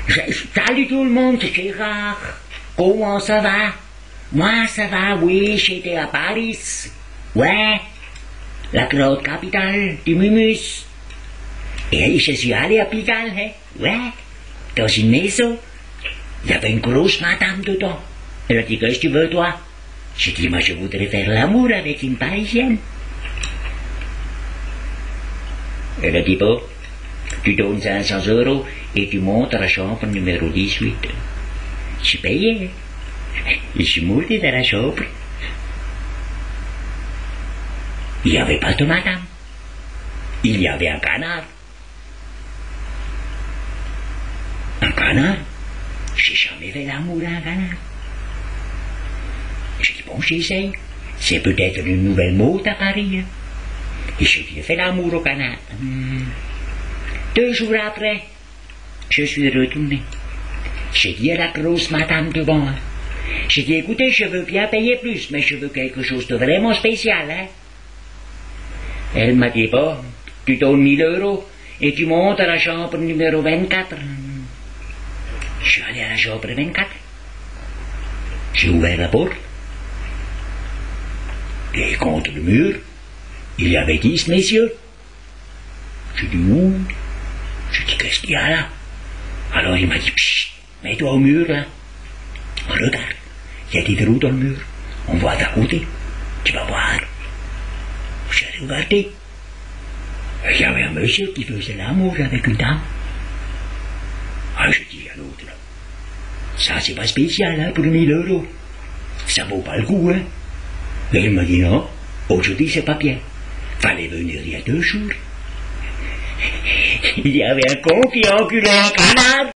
Salut tout le monde, c'est Gérard. Comment ça va? Moi ça va, oui, j'étais à Paris. Ouais, la grande capitale du Mumus. Et je suis allé à Pigalle, hein? Ouais, dans une maison. Il y avait une grosse madame dedans. Elle a dit, qu'est-ce que tu veux, toi? J'ai dit, moi je voudrais faire l'amour avec une Parisienne. Elle a dit, bon, tu donnes 500 € et tu montes à la chambre numéro 18. J'ai payé. Je suis monté dans la chambre. Il n'y avait pas de madame. Il y avait un canard. Un canard? J'ai jamais fait l'amour à un canard. J'ai dit, bon, j'essaye. C'est peut-être une nouvelle mode à Paris. Et j'ai fait l'amour au canard. 2 jours après, je suis retourné. J'ai dit à la grosse madame devant. J'ai dit, écoutez, je veux bien payer plus, mais je veux quelque chose de vraiment spécial. Hein. Elle m'a dit, bon, tu donnes 1000 € et tu montes à la chambre numéro 24. Je suis allé à la chambre 24. J'ai ouvert la porte. Et contre le mur, il y avait 10 messieurs. J'ai dit, où? J'ai dit, qu'est-ce qu'il y a là? Alors il m'a dit, pchit, mets-toi au mur là. Regarde, il y a des trous dans le mur. On voit d'à côté. Tu vas voir. J'ai regardé. Il y avait un monsieur qui faisait l'amour avec une dame. Ah, je dis à l'autre, ça c'est pas spécial hein, pour 1000 €. Ça vaut pas le coup, hein. Et il m'a dit non, aujourd'hui c'est pas bien. Fallait venir il y a 2 jours. Il y avait un con qui a enculé un canard.